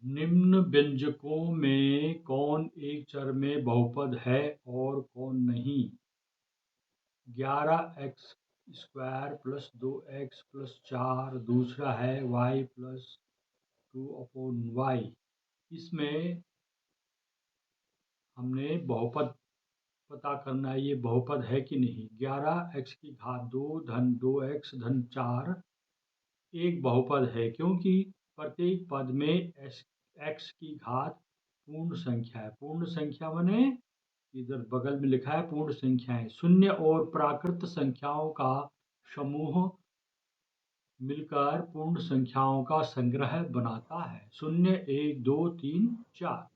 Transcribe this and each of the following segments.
निम्न व्यंजकों में कौन एक चर में बहुपद है और कौन नहीं? 11x² + 2x + 4, दूसरा है y + 2/y। इसमें हमने बहुपद पता करना है, ये बहुपद है कि नहीं। 11x⁻2 - 2x 4 एक बहुपद है, क्योंकि प्रत्येक पद में x की घात पूर्ण संख्या है। पूर्ण संख्या माने इधर बगल में लिखा है पूर्ण संख्याएं, शून्य और प्राकृत संख्याओं का समूह मिलकर पूर्ण संख्याओं का संग्रह बनाता है। 0, 1, 2, 3, 4।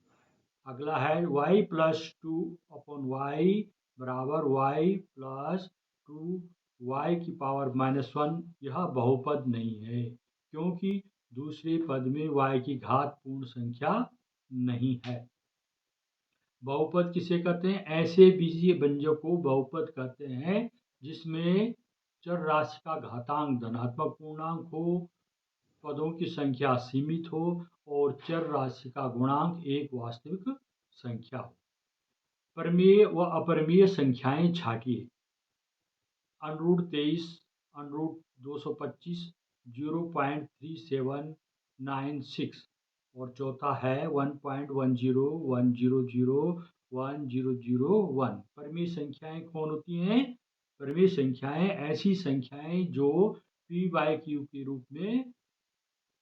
अगला है y + 2/y बराबर y + 2y⁻⁻1। यह बहुपद नहीं है, क्योंकि दूसरे पद में y की घात पूर्ण संख्या नहीं है। बहुपद किसे कहते हैं? ऐसे बीजीय व्यंजक को बहुपद कहते हैं जिसमें चर राशि का घातांक धनात्मक पूर्णांक हो, पदों की संख्या सीमित हो और चर राशि का गुणांक एक वास्तविक संख्या हो। परिमेय व अपरिमेय संख्याएं छांटिए। √23, √225, 0.3796 और चौथा है 1.10, 100, 100, 1। परिमेय संख्याएं कौन होती हैं? परिमेय संख्याएं ऐसी संख्याएं जो p/q के रूप में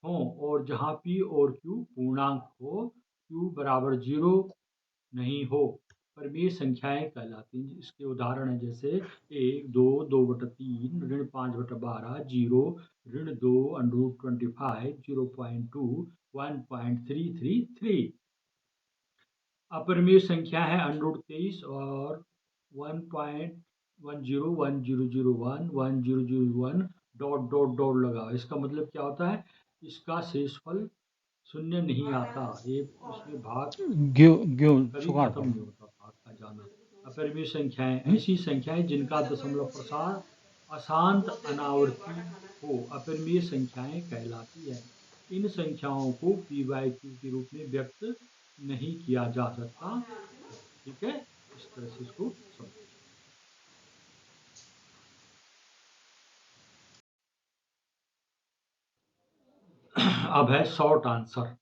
हों और जहां p और q पूर्णांक हो, q बराबर 0 नहीं हो, परिमेय संख्याएं कहलाती हैं। इसके उदाहरण है जैसे 1, 2, 2/3, -5/12, 0, -2, √25, 0.2, 1.333। अपरिमेय संख्या है √23 और 1.10, 1001, डॉट लगाओ। इसका मतलब क्या होता है? इसका शेषफल 0 नहीं आता, ये इसमें भाग कभी खत्म नहीं होता भाग का जाना। अपरिमेय संख्याएं ऐसी संख्याएं जिनका दशमलव प्रसार अशांत अनावर्ती हो, अपरिमेय संख्याएं कहलाती है। इन संख्याओं को p/q के रूप में व्यक्त नहीं किया जा सकता। ठीक है, इस तरह से इसको समझ। अब है शॉर्ट आंसर।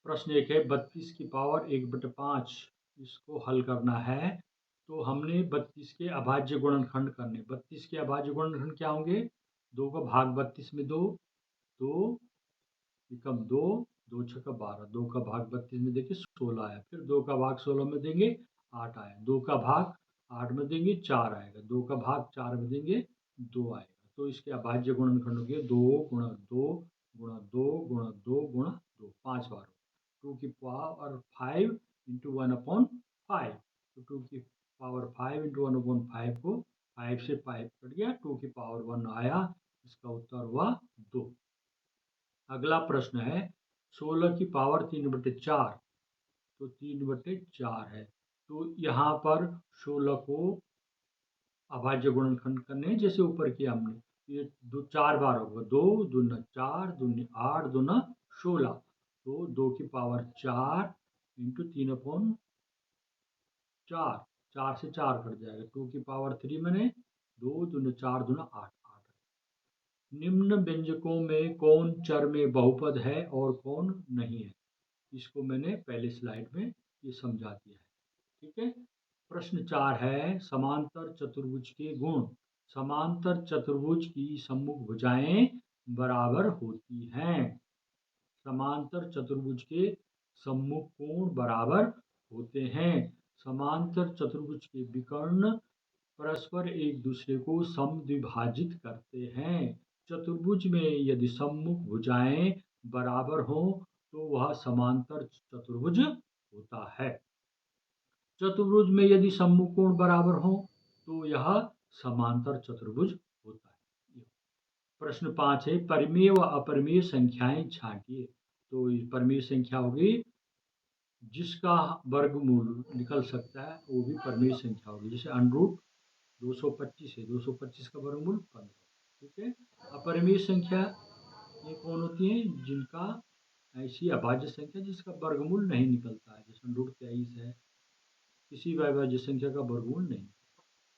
प्रश्न एक है 32 की पावर 1/5, इसको हल करना है। तो हमने 32 के अभाज्य गुणनखंड करने। 32 के अभाज्य गुणनखंड क्या होंगे? 2 का भाग 32 में 2, 2 एकम 2, 2 छक्का 12, 2 का भाग 32 में देखिए 16 आया, फिर 2 का भाग 16 में देंगे 8 आया, 2 का भाग 8 में देंगे 4 आएगा, 2 का भाग 4 में देंगे 2 आएगा। तो इसके अभाज्य गुणनखंड हो गए 2 × 2 × 2 × 2 × 2, 5 बार। 2 की पावर 5 × 1/5, तो 2 की पावर 5 × 1/5 को 5 से 5 कट गया, 2 की पावर 1 आया। इसका उत्तर हुआ 2। अगला प्रश्न है 16 की पावर 3/4, तो 3/4 है। तो यहाँ पर 16 को अभाज्य गुणनखंड करने हैं, जैसे ऊपर किया हमने। ये 4 बार होगा, 2 दूना 4, दूनी 8, दूना 16, तो 2 की पावर 4 × 3/4, 4 से 4 कट जाएगा, 2 की पावर 3 मैंने 2 दूना 4, दूना 8। निम्न व्यंजकों में कौन चर में बहुपद है और कौन नहीं है? इसको मैंने पहले स्लाइड में ये समझा दिया है। ठीक है। प्रश्न 4 है समांतर चतुर्भुज के गुण। समांतर चतुर्भुज की सम्मुख भुजाएं बराबर होती हैं। समांतर चतुर्भुज के सम्मुख कोण बराबर होते हैं। समांतर चतुर्भुज के विकर्ण परस्पर एक दूसरे को समद्विभाजित करते हैं। चतुर्भुज में यदि सम्मुख भुजाएं बराबर हों तो वह समांतर चतुर्भुज होता है। चतुर्भुज में यदि सम्मुख कोण बराबर हो तो यह समांतर चतुर्भुज होता है। प्रश्न 5 है परिमेय व अपरिमेय संख्याएं छांटिए। तो परिमेय संख्या होगी जिसका वर्गमूल निकल सकता है, वो भी परिमेय संख्या होगी। जैसे √225 है, 225 का वर्गमूल 15। ठीक है। अपरिमेय संख्या ये कौन होती है? जिनका ऐसी अभाज्य संख्या जिसका वर्गमूल नहीं निकलता है, जैसे √23 है, किसी भी अभाज्य संख्या का वर्गमूल नहीं,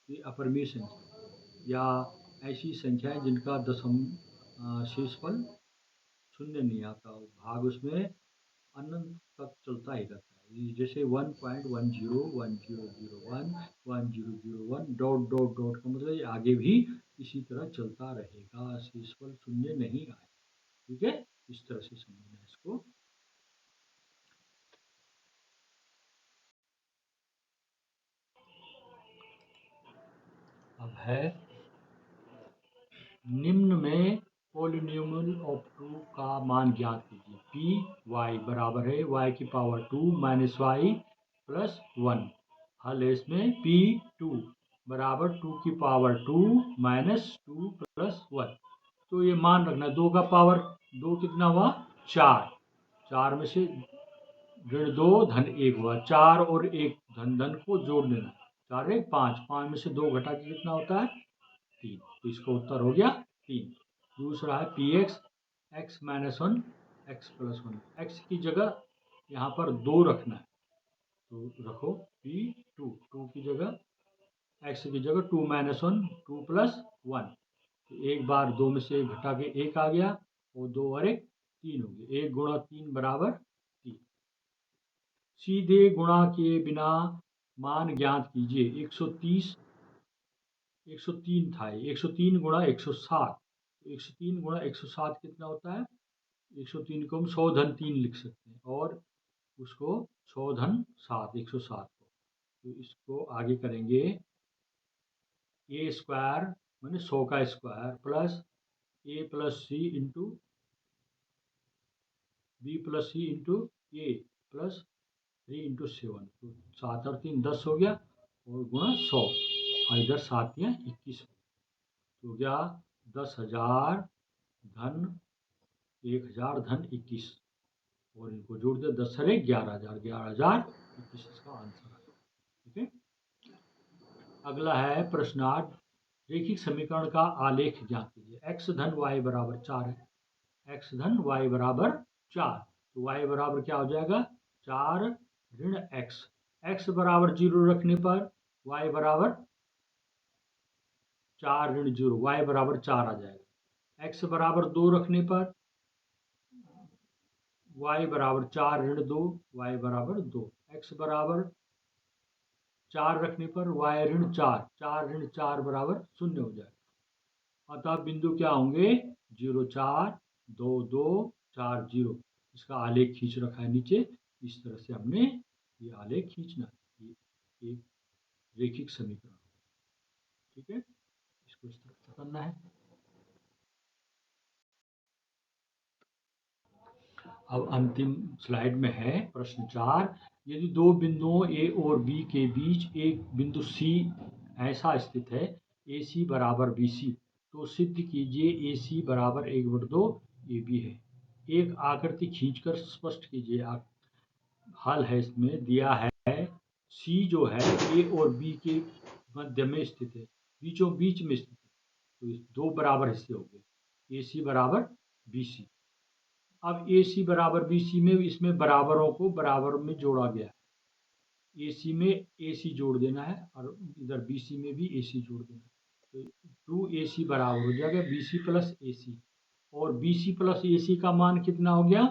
ये अपरिमेय संख्या, या ऐसी संख्याएं जिनका शेषफल शून्य नहीं आता, भाग उसमें अनंत तक चलता ही रहता है। ये जैसे 1.10 1001 1001 डॉट डॉट डॉट का मतलब ये आगे भी इसी तरह चलता रहेगा, शेषफल शून्य नहीं आए। ठीक है, इस तरह से समझना है इसको। अब है निम्न में पॉलिनोमियल ऑफ 2 का मान ज्ञात कीजिए। पी वाई बराबर है y की पावर 2 माइनस वाई प्लस 1। हल है इसमें P2 बराबर 2 की पावर 2 माइनस 2 प्लस 1। तो ये मान रखना, 2 का पावर 2 कितना हुआ 4, 4 में से ऋण 2 धन 1 हुआ, 4 और 1 धन धन को जोड़ देना, 4 1 5, 5 में से 2 घटा के कितना होता है 3, तो इसका उत्तर हो गया 3। दूसरा है P x x minus 1 x plus 1, x की जगह यहाँ पर 2 रखना है, तो रखो P2, 2 की जगह एक्स की जगह 2 माइनस 1 2 प्लस 1, तो एक बार 2 में से 1 घटा के 1 आ गया, और 2 और 1 3 हो गया, 1 गुणा 3 बराबर 3। सीधे गुणा किए बिना मान ज्ञात कीजिए। 130 103 था, 103 गुणा 160, 103 गुणा 160 कितना होता है, 103 को हम 100 धन 3 लिख सकते हैं, और उसको 100 धन 7 160 को, तो इसको आगे करेंगे ए स्क्वायर मैंने 100 का स्क्वायर प्लस ए प्लस सी इंटू बी प्लस सी इंटू ए प्लस 3 इंटू 7, तो 7 और 3 10 हो गया, और गुणा 100, और इधर 7 या 21 हो गया, 10,000 धन 1,000 धन 21, और इनको जोड़ दे 10 से 11,000 11,021 इसका आंसर है। ठीक है, अगला है प्रश्न 8, रेखिक समीकरण का आलेख ज्ञात कीजिए। एक्स धन वाई बराबर 4 है, एक्स धन वाई बराबर 4, तो वाई बराबर क्या हो जाएगा 4 ऋण एक्स, एक्स बराबर 0 रखने पर वाई बराबर 4 ऋण 0, वाई बराबर 4 आ जाएगा। एक्स बराबर 2 रखने पर वाई बराबर 4 ऋण 2, वाई बराबर 2, एक्स बराबर 4 रखने पर वाई ऋण 4, 4 ऋण 4 बराबर 0 हो जाएगा। अतः बिंदु क्या होंगे 0 4 2 2 4 0, इसका आलेख खींच रखा है नीचे, इस तरह से हमने ये आलेख खींचना है, ये एक रेखिक समीकरण। ठीक है, इसको इस तरह से करना है। अब अंतिम स्लाइड में है प्रश्न 4, यदि दो बिंदुओं ए और बी के बीच एक बिंदु सी ऐसा स्थित है ए सी बराबर बी सी, तो सिद्ध कीजिए ए सी बराबर 1/2 ए बी है। एक आकृति खींचकर स्पष्ट कीजिए। हल है इसमें दिया है, सी जो है ए और बी के मध्य में स्थित है, बीचों बीच में स्थित है, तो इस 2 बराबर हिस्से हो गए, ए सी बराबर बी सी। अब ए सी बराबर बी सी में इसमें बराबरों को बराबर में जोड़ा गया है, ए सी में ए सी जोड़ देना है, और इधर बी सी में भी ए सी जोड़ देना है, तो 2 ए सी बराबर हो जाएगा बी सी प्लस ए सी, और बी सी प्लस ए सी का मान कितना हो गया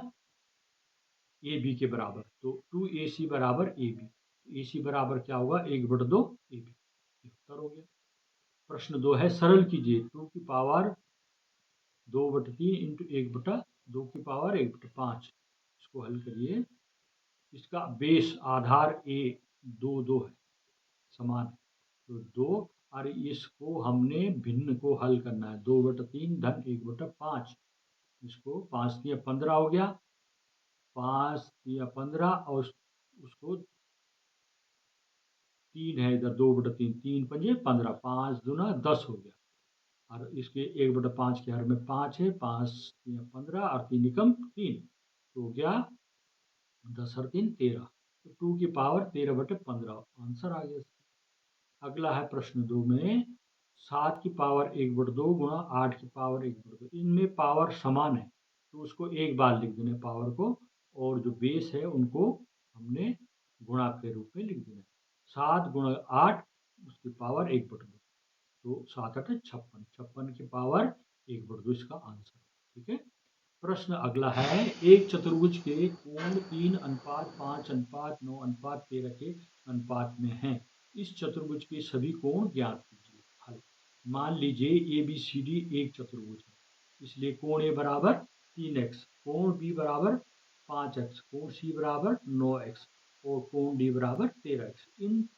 ए बी के बराबर, तो 2 ए सी बराबर ए बी, ए सी बराबर क्या होगा 1/2 ए बी, उत्तर हो गया। प्रश्न 2 है, सरल कीजिए 2 की पावर 2/3 इंटू 1/2 की पावर 1/5, इसको हल करिए। इसका बेस आधार ए 2 2 है, समान है, तो 2, और इसको हमने भिन्न को हल करना है, 2/3 धन 1/5, इसको 5 या 15 हो गया, 5 या 15, और उसको 3 है इधर, 2/3 3 पंजे 15, 5 दूना 10 हो गया, और इसके 1/5 के हर में 5 है, 5 या 15 और 3 एकम 3, तो हो गया 10 और 3 13, तो 2 की पावर 13/15 आंसर आ गया। अगला है प्रश्न 2 में 7 की पावर 1/2 गुणा 8 की पावर 1/2, इनमें पावर समान है, तो उसको एक बार लिख देने पावर को, और जो बेस है उनको हमने गुणा के रूप में लिख देना है। 7 गुणा 8 उसकी पावर 1/2, तो 7 8 56, 56 की पावर 1/2 इसका आंसर। ठीक है। प्रश्न अगला है, एक चतुर्भुज के कोण 3:5:9:13 के अनुपात में है। इस चतुर्भुज के सभी कोण ज्ञात कीजिए। हल। मान लीजिए ए बी सी डी एक चतुर्भुज है, इसलिए कोण ए बराबर 3x, कोण बी बराबर 5x, कोण सी बराबर 9x और कोण डी बराबर 13x। इन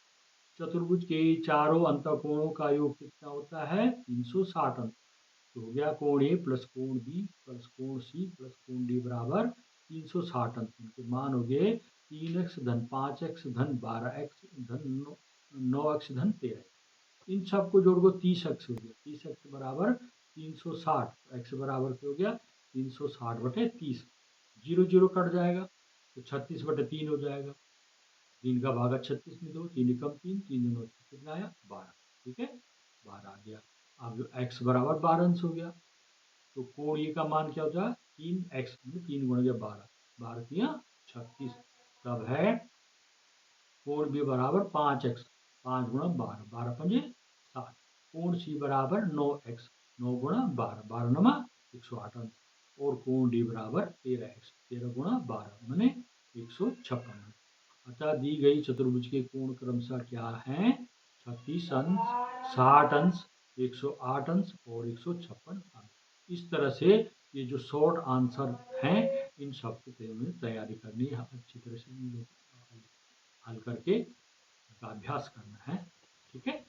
चतुर्भुज के चारों अंतःकोणों का योग कितना होता है? 360 अंक। तो हो गया कोण ए प्लस कोण बी प्लस कोण सी प्लस कोण डी बराबर 360 अंक। इनके मान हो गए 3x धन 5x धन 12x धन 9x धन 13x। इन सबको जोड़ को 30x हो गया। 30x बराबर 360, x बराबर क्या हो गया? 360/30। 0 0 कट जाएगा तो 36/3 हो जाएगा। 3 का भागा 36 में दो, 3 एकम 3, 3 दूनी 6, कितना आया? 12। ठीक है, 12 आ गया। अब x बराबर 12 अंश हो गया, तो कोण ए का मान क्या हो जाएगा? 3x में 3 गुणा 12, 12 तिया 36। तब है कोण बी बराबर 5x, 5 गुणा 12, 12 पंजे 7। कोण सी बराबर 9x, 9 गुणा 12, 12 नमा 108 अंश। और कोण डी बराबर 13x, 13 गुणा 12 मैंने 156 अंश। अतः दी गई चतुर्भुज के कोण क्रमशः क्या हैं? 36 अंश, 60 अंश, 108 अंश और 156 अंश। इस तरह से ये जो शॉर्ट आंसर हैं, इन सब की तैयारी करनी है, अच्छी तरह से इन लोग हल करके का अभ्यास करना है। ठीक है।